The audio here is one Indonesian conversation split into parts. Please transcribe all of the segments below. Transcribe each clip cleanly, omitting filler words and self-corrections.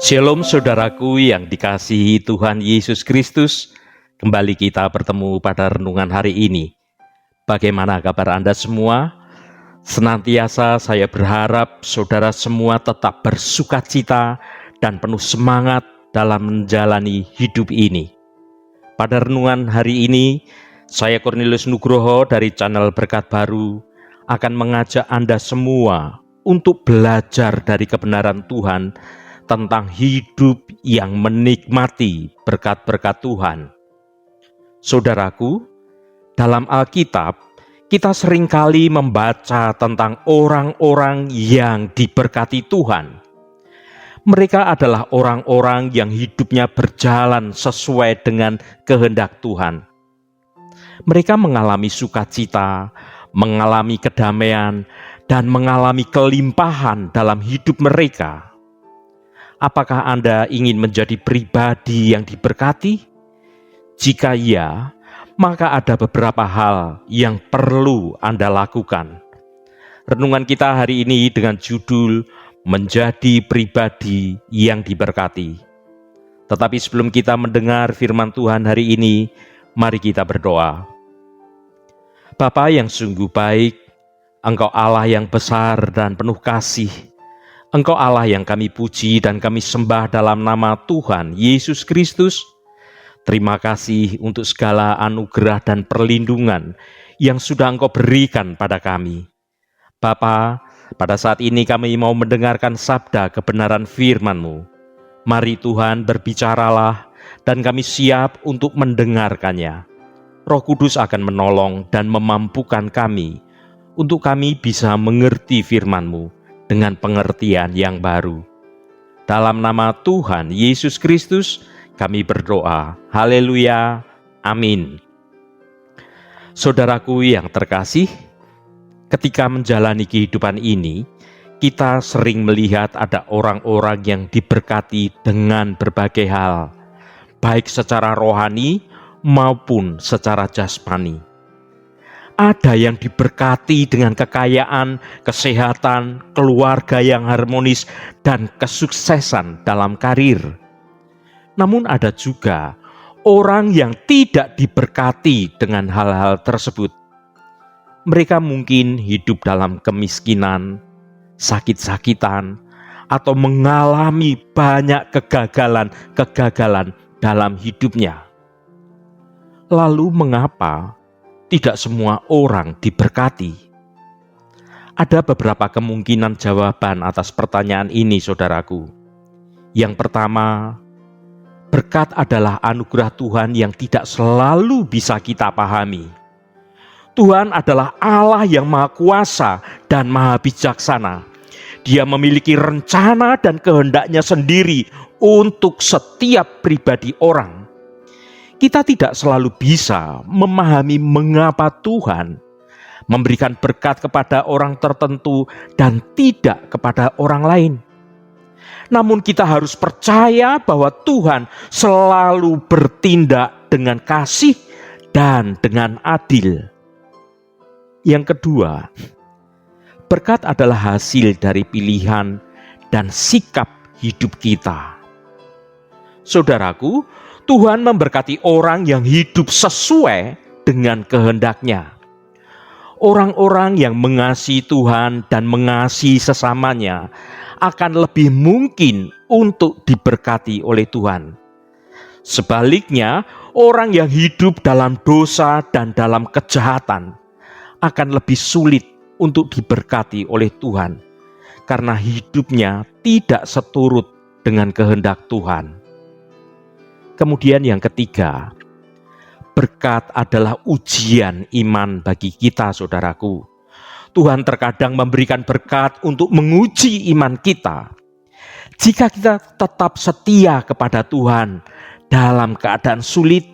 Shalom saudaraku yang dikasihi Tuhan Yesus Kristus. Kembali kita bertemu pada renungan hari ini. Bagaimana kabar Anda semua? Senantiasa saya berharap saudara semua tetap bersukacita dan penuh semangat dalam menjalani hidup ini. Pada renungan hari ini, saya Cornelius Nugroho dari channel Berkat Baru akan mengajak Anda semua untuk belajar dari kebenaran Tuhan tentang hidup yang menikmati berkat-berkat Tuhan. Saudaraku, dalam Alkitab, kita seringkali membaca tentang orang-orang yang diberkati Tuhan. Mereka adalah orang-orang yang hidupnya berjalan sesuai dengan kehendak Tuhan. Mereka mengalami sukacita, mengalami kedamaian, dan mengalami kelimpahan dalam hidup mereka. Apakah Anda ingin menjadi pribadi yang diberkati? Jika iya, maka ada beberapa hal yang perlu Anda lakukan. Renungan kita hari ini dengan judul Menjadi Pribadi yang Diberkati. Tetapi sebelum kita mendengar firman Tuhan hari ini, mari kita berdoa. Bapa yang sungguh baik, Engkau Allah yang besar dan penuh kasih. Engkau Allah yang kami puji dan kami sembah dalam nama Tuhan Yesus Kristus. Terima kasih untuk segala anugerah dan perlindungan yang sudah Engkau berikan pada kami. Bapa, pada saat ini kami mau mendengarkan sabda kebenaran firman-Mu. Mari Tuhan berbicaralah dan kami siap untuk mendengarkannya. Roh Kudus akan menolong dan memampukan kami untuk kami bisa mengerti firman-Mu dengan pengertian yang baru. Dalam nama Tuhan Yesus Kristus kami berdoa. Haleluya. Amin. Saudaraku yang terkasih, ketika menjalani kehidupan ini, kita sering melihat ada orang-orang yang diberkati dengan berbagai hal, baik secara rohani maupun secara jasmani. Ada yang diberkati dengan kekayaan, kesehatan, keluarga yang harmonis, dan kesuksesan dalam karir. Namun ada juga orang yang tidak diberkati dengan hal-hal tersebut. Mereka mungkin hidup dalam kemiskinan, sakit-sakitan, atau mengalami banyak kegagalan dalam hidupnya. Lalu mengapa tidak semua orang diberkati? Ada beberapa kemungkinan jawaban atas pertanyaan ini, saudaraku. Yang pertama, berkat adalah anugerah Tuhan yang tidak selalu bisa kita pahami. Tuhan adalah Allah yang Maha Kuasa dan Maha Bijaksana. Dia memiliki rencana dan kehendaknya sendiri untuk setiap pribadi orang. Kita tidak selalu bisa memahami mengapa Tuhan memberikan berkat kepada orang tertentu dan tidak kepada orang lain. Namun kita harus percaya bahwa Tuhan selalu bertindak dengan kasih dan dengan adil. Yang kedua, berkat adalah hasil dari pilihan dan sikap hidup kita. Saudaraku, Tuhan memberkati orang yang hidup sesuai dengan kehendaknya. Orang-orang yang mengasihi Tuhan dan mengasihi sesamanya akan lebih mungkin untuk diberkati oleh Tuhan. Sebaliknya, orang yang hidup dalam dosa dan dalam kejahatan akan lebih sulit untuk diberkati oleh Tuhan, karena hidupnya tidak seturut dengan kehendak Tuhan. Kemudian yang ketiga, berkat adalah ujian iman bagi kita, saudaraku. Tuhan terkadang memberikan berkat untuk menguji iman kita. Jika kita tetap setia kepada Tuhan dalam keadaan sulit,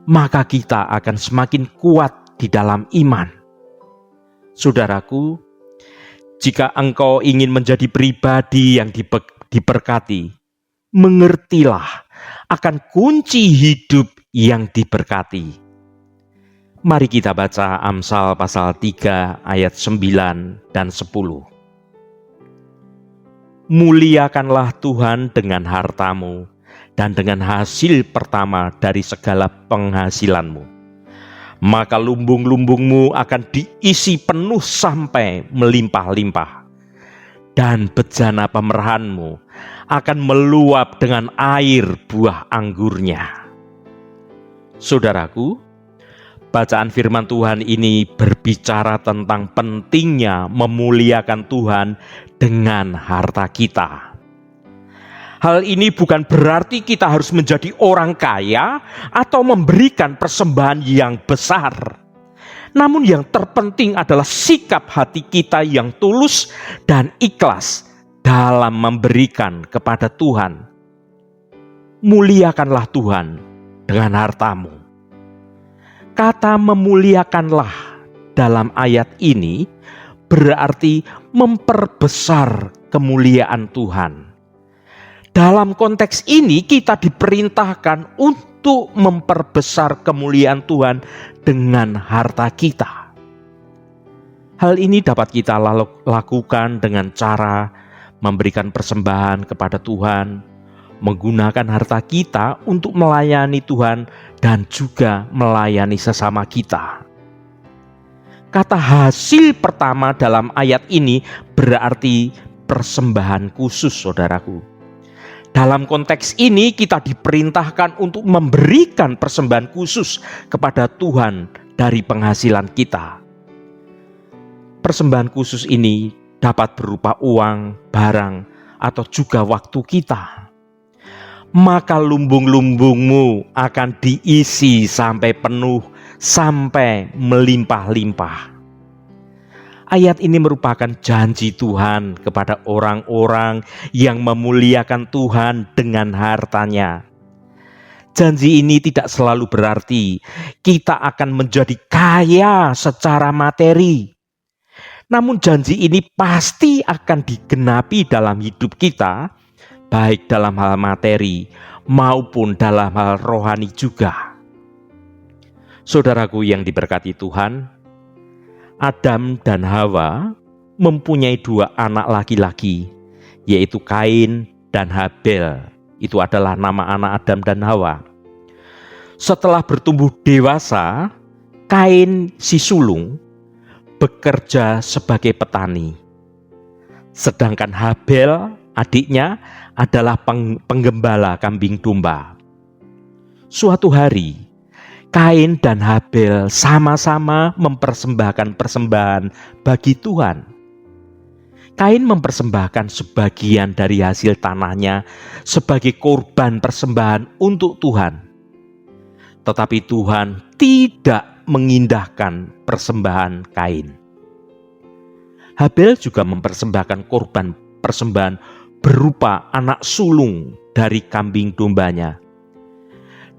maka kita akan semakin kuat di dalam iman. Saudaraku, jika engkau ingin menjadi pribadi yang diberkati, mengertilah akan kunci hidup yang diberkati. Mari kita baca Amsal pasal 3 ayat 9 dan 10. Muliakanlah Tuhan dengan hartamu dan dengan hasil pertama dari segala penghasilanmu. Maka lumbung-lumbungmu akan diisi penuh sampai melimpah-limpah, dan bejana pemerahanmu akan meluap dengan air buah anggurnya. Saudaraku, bacaan firman Tuhan ini berbicara tentang pentingnya memuliakan Tuhan dengan harta kita. Hal ini bukan berarti kita harus menjadi orang kaya atau memberikan persembahan yang besar. Namun yang terpenting adalah sikap hati kita yang tulus dan ikhlas dalam memberikan kepada Tuhan. Muliakanlah Tuhan dengan hartamu. Kata memuliakanlah dalam ayat ini berarti memperbesar kemuliaan Tuhan. Dalam konteks ini kita diperintahkan untuk memperbesar kemuliaan Tuhan dengan harta kita. Hal ini dapat kita lakukan dengan cara memberikan persembahan kepada Tuhan, menggunakan harta kita untuk melayani Tuhan dan juga melayani sesama kita. Kata hasil pertama dalam ayat ini berarti persembahan khusus, saudaraku. Dalam konteks ini kita diperintahkan untuk memberikan persembahan khusus kepada Tuhan dari penghasilan kita. Persembahan khusus ini dapat berupa uang, barang, atau juga waktu kita. Maka lumbung-lumbungmu akan diisi sampai penuh, sampai melimpah-limpah. Ayat ini merupakan janji Tuhan kepada orang-orang yang memuliakan Tuhan dengan hartanya. Janji ini tidak selalu berarti kita akan menjadi kaya secara materi. Namun janji ini pasti akan digenapi dalam hidup kita, baik dalam hal materi maupun dalam hal rohani juga. Saudaraku yang diberkati Tuhan, Adam dan Hawa mempunyai 2 anak laki-laki, yaitu Kain dan Habel. Itu adalah nama anak Adam dan Hawa. Setelah bertumbuh dewasa, Kain si sulung bekerja sebagai petani. Sedangkan Habel, adiknya, adalah penggembala kambing domba. Suatu hari, Kain dan Habel sama-sama mempersembahkan persembahan bagi Tuhan. Kain mempersembahkan sebagian dari hasil tanahnya sebagai korban persembahan untuk Tuhan. Tetapi Tuhan tidak mengindahkan persembahan Kain. Habel juga mempersembahkan korban persembahan berupa anak sulung dari kambing dombanya.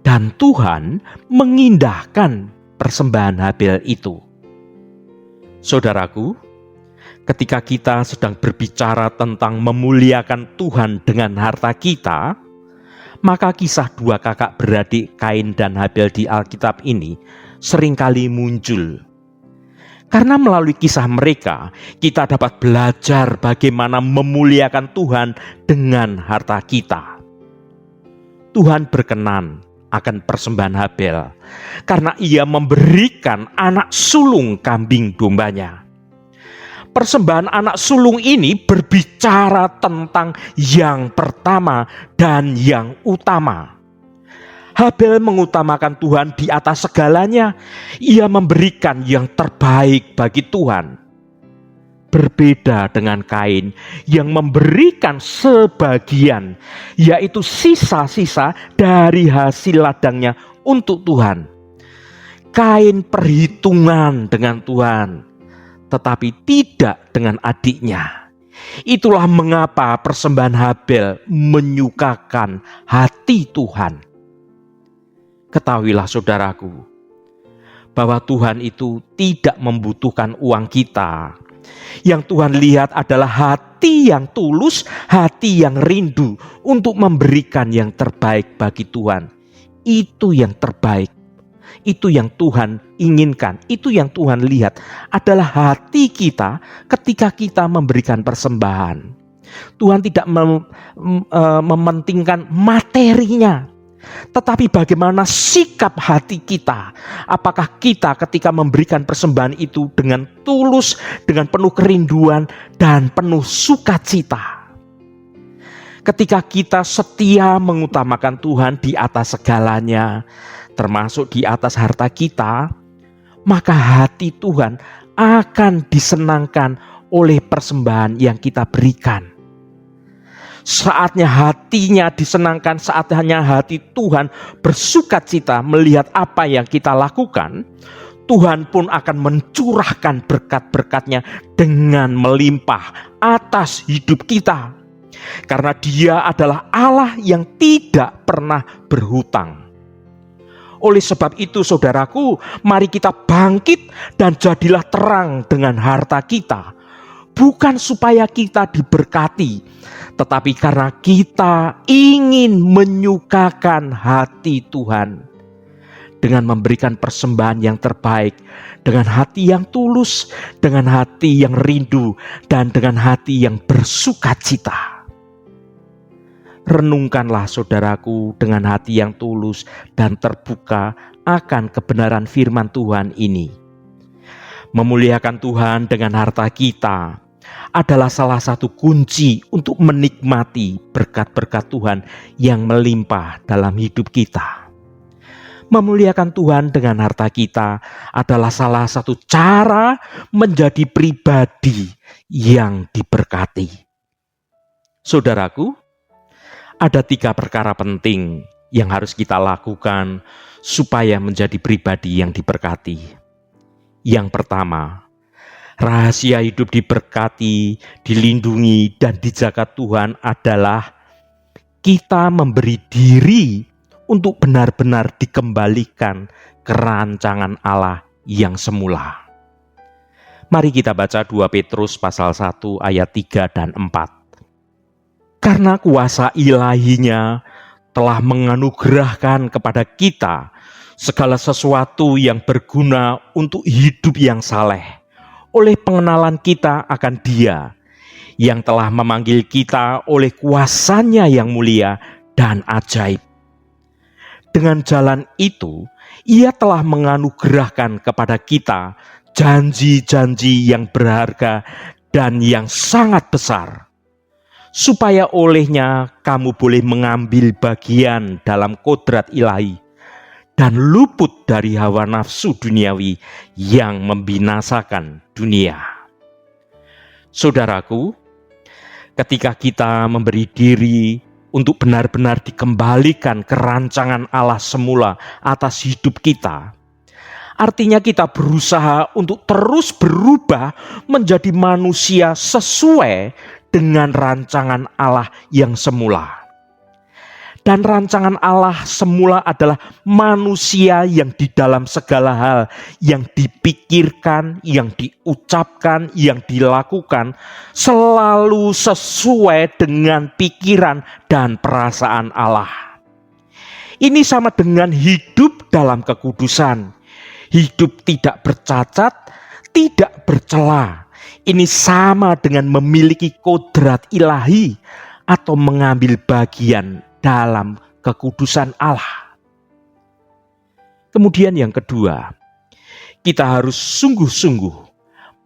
Dan Tuhan mengindahkan persembahan Habel itu. Saudaraku, ketika kita sedang berbicara tentang memuliakan Tuhan dengan harta kita, maka kisah 2 kakak beradik Kain dan Habel di Alkitab ini seringkali muncul. Karena melalui kisah mereka, kita dapat belajar bagaimana memuliakan Tuhan dengan harta kita. Tuhan berkenan akan persembahan Habel karena ia memberikan anak sulung kambing dombanya. Persembahan anak sulung ini berbicara tentang yang pertama dan yang utama. Habel mengutamakan Tuhan di atas segalanya. Ia memberikan yang terbaik bagi Tuhan. Berbeda dengan Kain yang memberikan sebagian, yaitu sisa-sisa dari hasil ladangnya untuk Tuhan. Kain perhitungan dengan Tuhan, tetapi tidak dengan adiknya. Itulah mengapa persembahan Habel menyukakan hati Tuhan. Ketahuilah saudaraku, bahwa Tuhan itu tidak membutuhkan uang kita. Yang Tuhan lihat adalah hati yang tulus, hati yang rindu untuk memberikan yang terbaik bagi Tuhan. Itu yang terbaik, itu yang Tuhan inginkan, itu yang Tuhan lihat adalah hati kita ketika kita memberikan persembahan. Tuhan tidak mementingkan materinya, tetapi bagaimana sikap hati kita. Apakah kita ketika memberikan persembahan itu dengan tulus, dengan penuh kerinduan, dan penuh sukacita. Ketika kita setia mengutamakan Tuhan di atas segalanya, termasuk di atas harta kita, maka hati Tuhan akan disenangkan oleh persembahan yang kita berikan. Saatnya hatinya disenangkan, saatnya hati Tuhan bersukacita melihat apa yang kita lakukan, Tuhan pun akan mencurahkan berkat-berkat-Nya dengan melimpah atas hidup kita. Karena Dia adalah Allah yang tidak pernah berhutang. Oleh sebab itu, saudaraku, mari kita bangkit dan jadilah terang dengan harta kita. Bukan supaya kita diberkati, tetapi karena kita ingin menyukakan hati Tuhan dengan memberikan persembahan yang terbaik, dengan hati yang tulus, dengan hati yang rindu, dan dengan hati yang bersukacita. Renungkanlah saudaraku dengan hati yang tulus dan terbuka akan kebenaran firman Tuhan ini. Memuliakan Tuhan dengan harta kita adalah salah satu kunci untuk menikmati berkat-berkat Tuhan yang melimpah dalam hidup kita. Memuliakan Tuhan dengan harta kita adalah salah satu cara menjadi pribadi yang diberkati. Saudaraku, ada 3 perkara penting yang harus kita lakukan supaya menjadi pribadi yang diberkati. Yang pertama, rahasia hidup diberkati, dilindungi, dan dijaga Tuhan adalah kita memberi diri untuk benar-benar dikembalikan ke rancangan Allah yang semula. Mari kita baca 2 Petrus pasal 1 ayat 3 dan 4. Karena kuasa ilahinya telah menganugerahkan kepada kita segala sesuatu yang berguna untuk hidup yang saleh, oleh pengenalan kita akan Dia yang telah memanggil kita oleh kuasa-Nya yang mulia dan ajaib. Dengan jalan itu, Ia telah menganugerahkan kepada kita janji-janji yang berharga dan yang sangat besar, supaya olehnya kamu boleh mengambil bagian dalam kodrat ilahi dan luput dari hawa nafsu duniawi yang membinasakan dunia. Saudaraku, ketika kita memberi diri untuk benar-benar dikembalikan ke rancangan Allah semula atas hidup kita, artinya kita berusaha untuk terus berubah menjadi manusia sesuai dengan rancangan Allah yang semula. Dan rancangan Allah semula adalah manusia yang di dalam segala hal yang dipikirkan, yang diucapkan, yang dilakukan selalu sesuai dengan pikiran dan perasaan Allah. Ini sama dengan hidup dalam kekudusan, hidup tidak bercacat, tidak bercela. Ini sama dengan memiliki kodrat ilahi atau mengambil bagian dalam kekudusan Allah. Kemudian yang kedua, kita harus sungguh-sungguh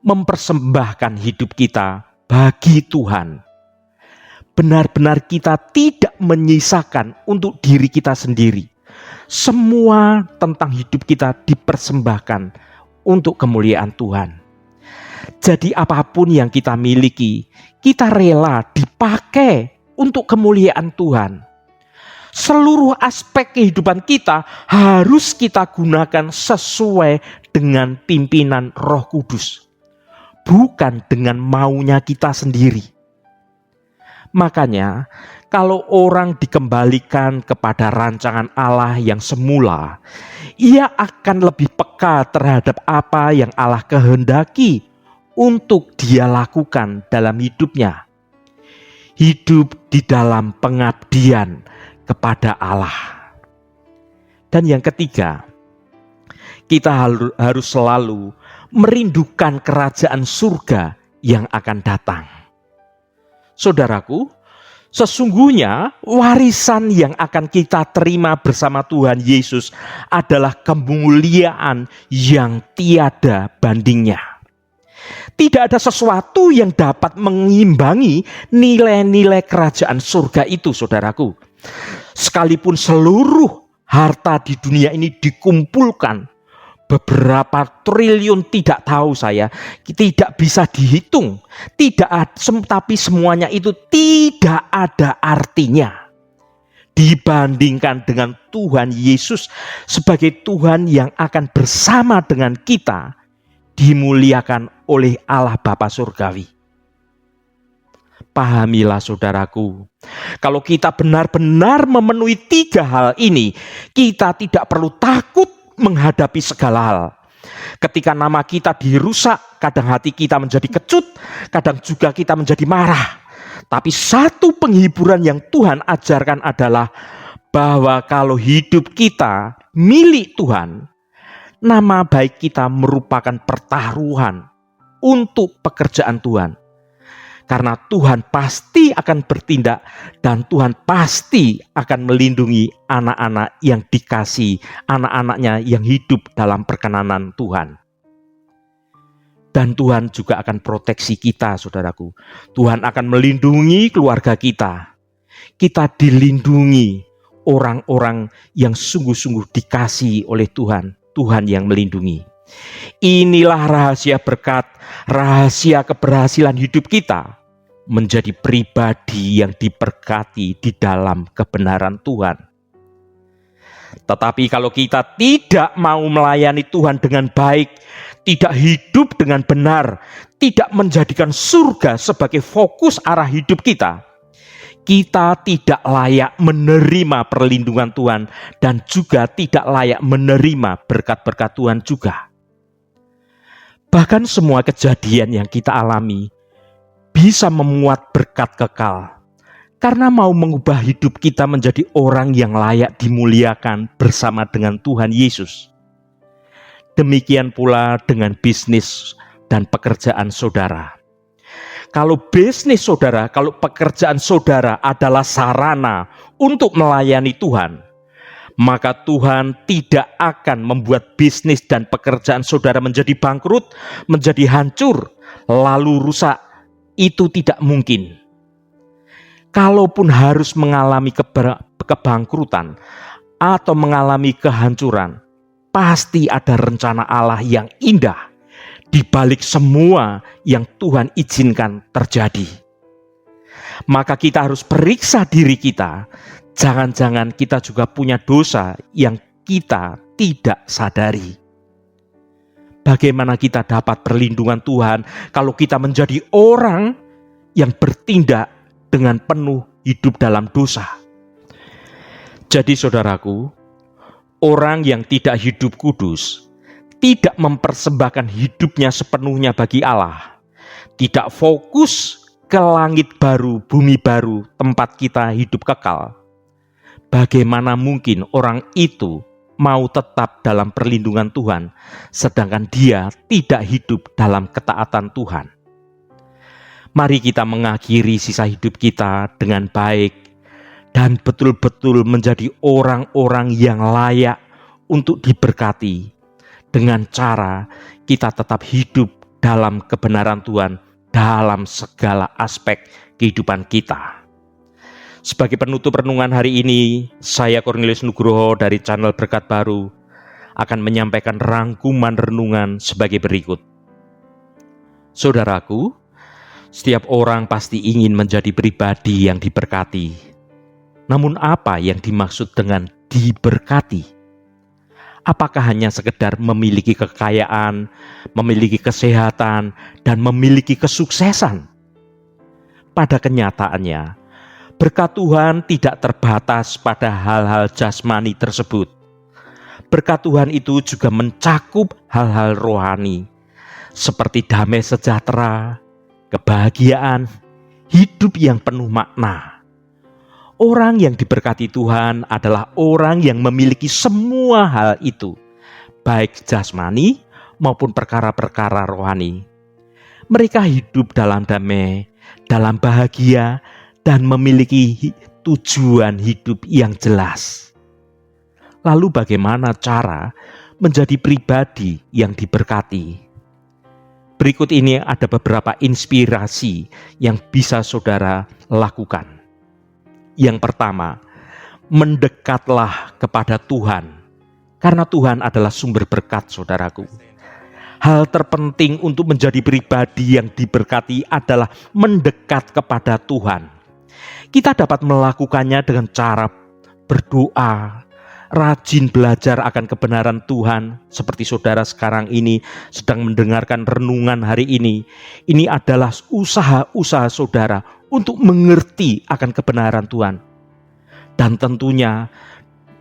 mempersembahkan hidup kita bagi Tuhan. Benar-benar kita tidak menyisakan untuk diri kita sendiri. Semua tentang hidup kita dipersembahkan untuk kemuliaan Tuhan. Jadi apapun yang kita miliki, kita rela dipakai untuk kemuliaan Tuhan. Seluruh aspek kehidupan kita harus kita gunakan sesuai dengan pimpinan Roh Kudus, bukan dengan maunya kita sendiri. Makanya, kalau orang dikembalikan kepada rancangan Allah yang semula, ia akan lebih peka terhadap apa yang Allah kehendaki untuk dia lakukan dalam hidupnya. Hidup di dalam pengabdian kepada Allah. Dan yang ketiga, kita harus selalu merindukan kerajaan surga yang akan datang. Saudaraku, sesungguhnya warisan yang akan kita terima bersama Tuhan Yesus adalah kemuliaan yang tiada bandingnya. Tidak ada sesuatu yang dapat mengimbangi nilai-nilai kerajaan surga itu, saudaraku. Sekalipun seluruh harta di dunia ini dikumpulkan, beberapa triliun, tidak tahu saya, tidak bisa dihitung, tapi semuanya itu tidak ada artinya dibandingkan dengan Tuhan Yesus sebagai Tuhan yang akan bersama dengan kita dimuliakan oleh Allah Bapa Surgawi. Pahamilah saudaraku, kalau kita benar-benar memenuhi 3 hal ini, kita tidak perlu takut menghadapi segala hal. Ketika nama kita dirusak, kadang hati kita menjadi kecut, kadang juga kita menjadi marah. Tapi satu penghiburan yang Tuhan ajarkan adalah bahwa kalau hidup kita milik Tuhan, nama baik kita merupakan pertaruhan untuk pekerjaan Tuhan. Karena Tuhan pasti akan bertindak dan Tuhan pasti akan melindungi anak-anak yang dikasihi, anak-anaknya yang hidup dalam perkenanan Tuhan. Dan Tuhan juga akan proteksi kita, saudaraku. Tuhan akan melindungi keluarga kita. Kita dilindungi orang-orang yang sungguh-sungguh dikasihi oleh Tuhan. Tuhan yang melindungi. Inilah rahasia berkat, rahasia keberhasilan hidup kita menjadi pribadi yang diberkati di dalam kebenaran Tuhan. Tetapi kalau kita tidak mau melayani Tuhan dengan baik, tidak hidup dengan benar, tidak menjadikan surga sebagai fokus arah hidup kita, kita tidak layak menerima perlindungan Tuhan dan juga tidak layak menerima berkat-berkat Tuhan juga. Bahkan semua kejadian yang kita alami bisa memuat berkat kekal karena mau mengubah hidup kita menjadi orang yang layak dimuliakan bersama dengan Tuhan Yesus. Demikian pula dengan bisnis dan pekerjaan saudara. Kalau bisnis saudara, kalau pekerjaan saudara adalah sarana untuk melayani Tuhan, maka Tuhan tidak akan membuat bisnis dan pekerjaan saudara menjadi bangkrut, menjadi hancur, lalu rusak. Itu tidak mungkin. Kalaupun harus mengalami kebangkrutan atau mengalami kehancuran, pasti ada rencana Allah yang indah di balik semua yang Tuhan izinkan terjadi. Maka kita harus periksa diri kita. Jangan-jangan kita juga punya dosa yang kita tidak sadari. Bagaimana kita dapat perlindungan Tuhan kalau kita menjadi orang yang bertindak dengan penuh hidup dalam dosa? Jadi saudaraku, orang yang tidak hidup kudus, tidak mempersembahkan hidupnya sepenuhnya bagi Allah, tidak fokus ke langit baru, bumi baru, tempat kita hidup kekal. Bagaimana mungkin orang itu mau tetap dalam perlindungan Tuhan, sedangkan dia tidak hidup dalam ketaatan Tuhan? Mari kita mengakhiri sisa hidup kita dengan baik dan betul-betul menjadi orang-orang yang layak untuk diberkati dengan cara kita tetap hidup dalam kebenaran Tuhan dalam segala aspek kehidupan kita. Sebagai penutup renungan hari ini, saya Cornelius Nugroho dari channel Berkat Baru akan menyampaikan rangkuman renungan sebagai berikut. Saudaraku, setiap orang pasti ingin menjadi pribadi yang diberkati. Namun apa yang dimaksud dengan diberkati? Apakah hanya sekedar memiliki kekayaan, memiliki kesehatan, dan memiliki kesuksesan? Pada kenyataannya, berkat Tuhan tidak terbatas pada hal-hal jasmani tersebut. Berkat Tuhan itu juga mencakup hal-hal rohani, seperti damai sejahtera, kebahagiaan, hidup yang penuh makna. Orang yang diberkati Tuhan adalah orang yang memiliki semua hal itu, baik jasmani maupun perkara-perkara rohani. Mereka hidup dalam damai, dalam bahagia, dan memiliki tujuan hidup yang jelas. Lalu bagaimana cara menjadi pribadi yang diberkati? Berikut ini ada beberapa inspirasi yang bisa saudara lakukan. Yang pertama, mendekatlah kepada Tuhan, karena Tuhan adalah sumber berkat, saudaraku. Hal terpenting untuk menjadi pribadi yang diberkati adalah mendekat kepada Tuhan. Kita dapat melakukannya dengan cara berdoa, rajin belajar akan kebenaran Tuhan, seperti saudara sekarang ini sedang mendengarkan renungan hari ini. Ini adalah usaha-usaha saudara untuk mengerti akan kebenaran Tuhan. Dan tentunya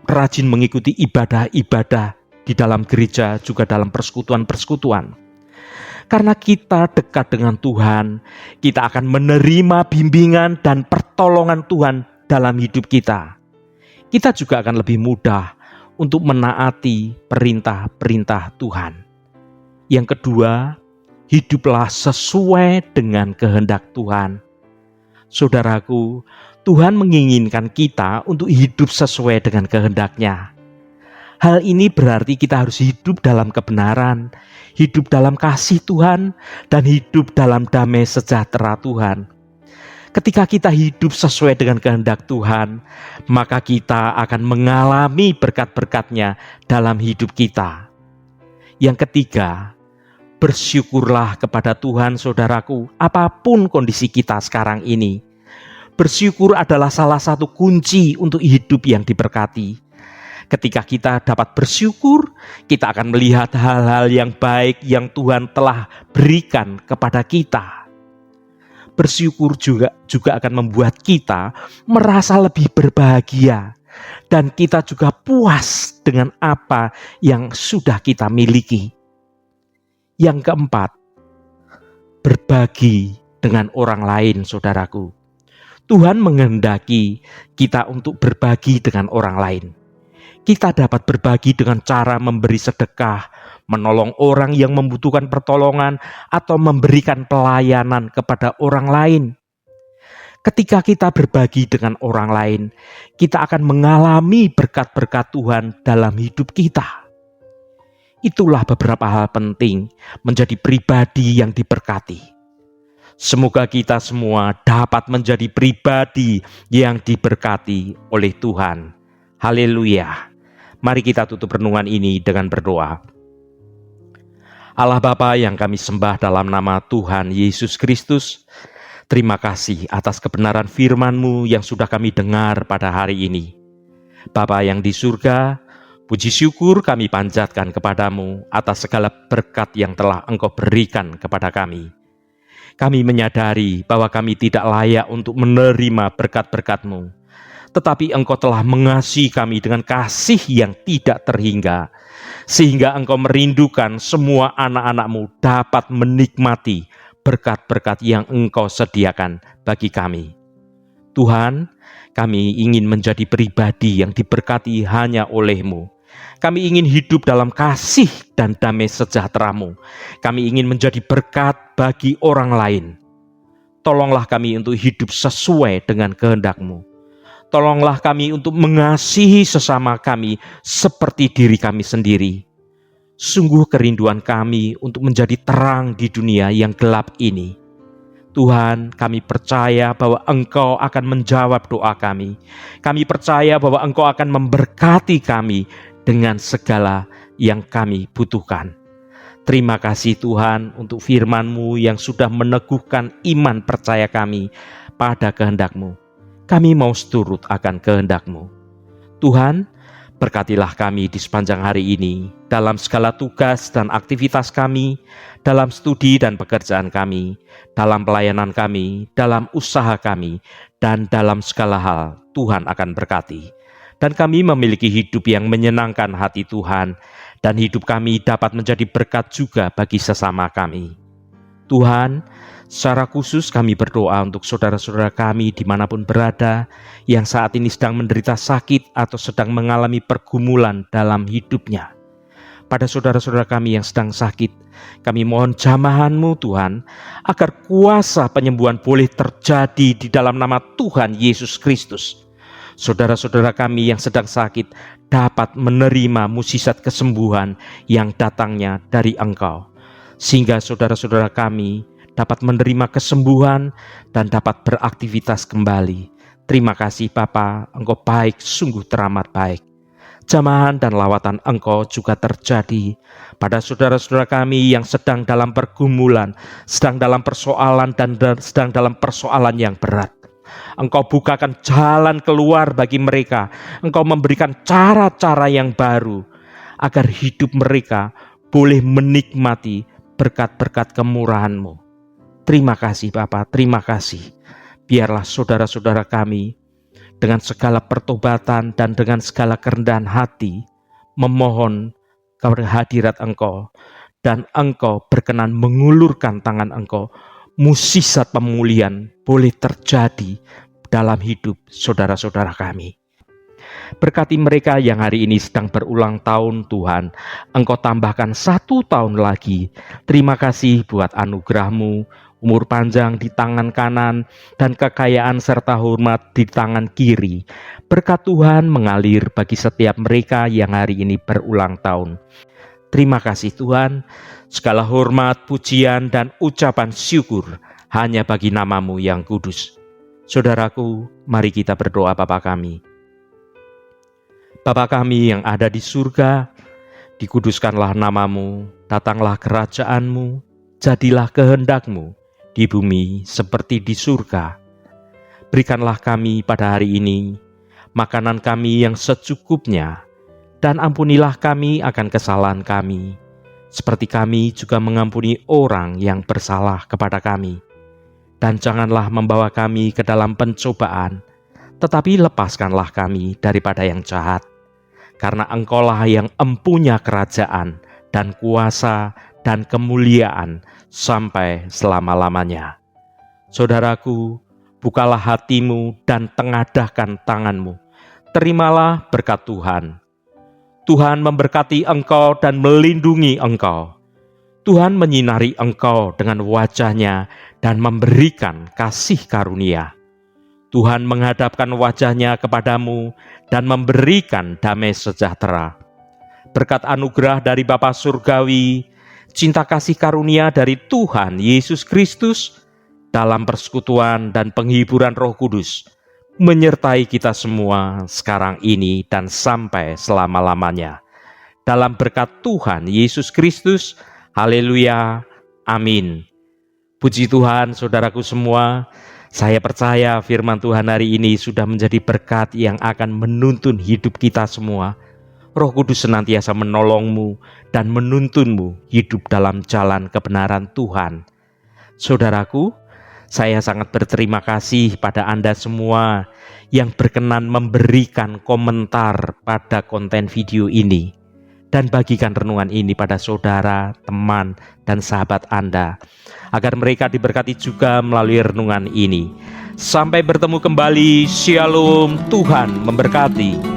rajin mengikuti ibadah-ibadah di dalam gereja, juga dalam persekutuan-persekutuan. Karena kita dekat dengan Tuhan, kita akan menerima bimbingan dan pertolongan Tuhan dalam hidup kita. Kita juga akan lebih mudah untuk menaati perintah-perintah Tuhan. Yang kedua, hiduplah sesuai dengan kehendak Tuhan. Saudaraku, Tuhan menginginkan kita untuk hidup sesuai dengan kehendak-Nya. Hal ini berarti kita harus hidup dalam kebenaran, hidup dalam kasih Tuhan, dan hidup dalam damai sejahtera Tuhan. Ketika kita hidup sesuai dengan kehendak Tuhan, maka kita akan mengalami berkat-berkat-Nya dalam hidup kita. Yang ketiga, bersyukurlah kepada Tuhan, saudaraku, apapun kondisi kita sekarang ini. Bersyukur adalah salah satu kunci untuk hidup yang diberkati. Ketika kita dapat bersyukur, kita akan melihat hal-hal yang baik yang Tuhan telah berikan kepada kita. Bersyukur juga akan membuat kita merasa lebih berbahagia, dan kita juga puas dengan apa yang sudah kita miliki. Yang keempat, berbagi dengan orang lain, saudaraku. Tuhan menghendaki kita untuk berbagi dengan orang lain. Kita dapat berbagi dengan cara memberi sedekah, menolong orang yang membutuhkan pertolongan, atau memberikan pelayanan kepada orang lain. Ketika kita berbagi dengan orang lain, kita akan mengalami berkat-berkat Tuhan dalam hidup kita. Itulah beberapa hal penting menjadi pribadi yang diberkati. Semoga kita semua dapat menjadi pribadi yang diberkati oleh Tuhan. Haleluya. Mari kita tutup renungan ini dengan berdoa. Allah Bapa yang kami sembah dalam nama Tuhan Yesus Kristus, terima kasih atas kebenaran firman-Mu yang sudah kami dengar pada hari ini. Bapa yang di surga, puji syukur kami panjatkan kepadamu atas segala berkat yang telah Engkau berikan kepada kami. Kami menyadari bahwa kami tidak layak untuk menerima berkat-berkat-Mu, tetapi Engkau telah mengasihi kami dengan kasih yang tidak terhingga, sehingga Engkau merindukan semua anak-anak-Mu dapat menikmati berkat-berkat yang Engkau sediakan bagi kami. Tuhan, kami ingin menjadi pribadi yang diberkati hanya oleh-Mu. Kami ingin hidup dalam kasih dan damai sejahtera-Mu. Kami ingin menjadi berkat bagi orang lain. Tolonglah kami untuk hidup sesuai dengan kehendak-Mu. Tolonglah kami untuk mengasihi sesama kami seperti diri kami sendiri. Sungguh kerinduan kami untuk menjadi terang di dunia yang gelap ini. Tuhan, kami percaya bahwa Engkau akan menjawab doa kami. Kami percaya bahwa Engkau akan memberkati kami dengan segala yang kami butuhkan. Terima kasih Tuhan untuk firman-Mu yang sudah meneguhkan iman percaya kami pada kehendak-Mu. Kami mau seturut akan kehendak-Mu. Tuhan, berkatilah kami di sepanjang hari ini, dalam segala tugas dan aktivitas kami, dalam studi dan pekerjaan kami, dalam pelayanan kami, dalam usaha kami, dan dalam segala hal Tuhan akan berkati. Dan kami memiliki hidup yang menyenangkan hati Tuhan, dan hidup kami dapat menjadi berkat juga bagi sesama kami. Tuhan, secara khusus kami berdoa untuk saudara-saudara kami dimanapun berada yang saat ini sedang menderita sakit atau sedang mengalami pergumulan dalam hidupnya. pada saudara-saudara kami yang sedang sakit. Kami mohon jamahan-Mu Tuhan, agar kuasa penyembuhan boleh terjadi di dalam nama Tuhan Yesus Kristus. Saudara-saudara kami yang sedang sakit dapat menerima mukjizat kesembuhan yang datangnya dari Engkau, sehingga saudara-saudara kami dapat menerima kesembuhan dan dapat beraktivitas kembali. Terima kasih Bapa, Engkau baik, sungguh teramat baik. Jamahan dan lawatan Engkau juga terjadi pada saudara-saudara kami yang sedang dalam pergumulan, sedang dalam persoalan dan sedang dalam persoalan yang berat. Engkau bukakan jalan keluar bagi mereka. Engkau memberikan cara-cara yang baru agar hidup mereka boleh menikmati berkat-berkat kemurahan-Mu. Terima kasih Bapa, terima kasih. Biarlah saudara-saudara kami dengan segala pertobatan dan dengan segala kerendahan hati memohon kehadirat Engkau, dan Engkau berkenan mengulurkan tangan Engkau. Mukjizat pemulihan boleh terjadi dalam hidup saudara-saudara kami. Berkati mereka yang hari ini sedang berulang tahun Tuhan. Engkau tambahkan 1 tahun lagi. Terima kasih buat anugerah-Mu, umur panjang di tangan kanan, dan kekayaan serta hormat di tangan kiri. Berkat Tuhan mengalir bagi setiap mereka yang hari ini berulang tahun. Terima kasih Tuhan, segala hormat, pujian, dan ucapan syukur hanya bagi nama-Mu yang kudus. Saudaraku, mari kita berdoa Bapa kami. Bapa kami yang ada di surga, dikuduskanlah nama-Mu, datanglah kerajaan-Mu, jadilah kehendak-Mu di bumi seperti di surga. Berikanlah kami pada hari ini makanan kami yang secukupnya, dan ampunilah kami akan kesalahan kami, seperti kami juga mengampuni orang yang bersalah kepada kami. Dan janganlah membawa kami ke dalam pencobaan, tetapi lepaskanlah kami daripada yang jahat. Karena Engkaulah yang empunya kerajaan dan kuasa dan kemuliaan sampai selama-lamanya. Saudaraku, bukalah hatimu dan tengadahkan tanganmu. Terimalah berkat Tuhan. Tuhan memberkati engkau dan melindungi engkau. Tuhan menyinari engkau dengan wajah-Nya dan memberikan kasih karunia. Tuhan menghadapkan wajah-Nya kepadamu dan memberikan damai sejahtera. Berkat anugerah dari Bapa Surgawi, cinta kasih karunia dari Tuhan Yesus Kristus, dalam persekutuan dan penghiburan Roh Kudus, menyertai kita semua sekarang ini dan sampai selama-lamanya. Dalam berkat Tuhan Yesus Kristus, haleluya, amin. Puji Tuhan saudaraku semua, saya percaya firman Tuhan hari ini sudah menjadi berkat yang akan menuntun hidup kita semua. Roh Kudus senantiasa menolongmu dan menuntunmu hidup dalam jalan kebenaran Tuhan. Saudaraku, saya sangat berterima kasih pada Anda semua yang berkenan memberikan komentar pada konten video ini dan bagikan renungan ini pada saudara, teman, dan sahabat Anda, agar mereka diberkati juga melalui renungan ini. Sampai bertemu kembali, Shalom, Tuhan memberkati.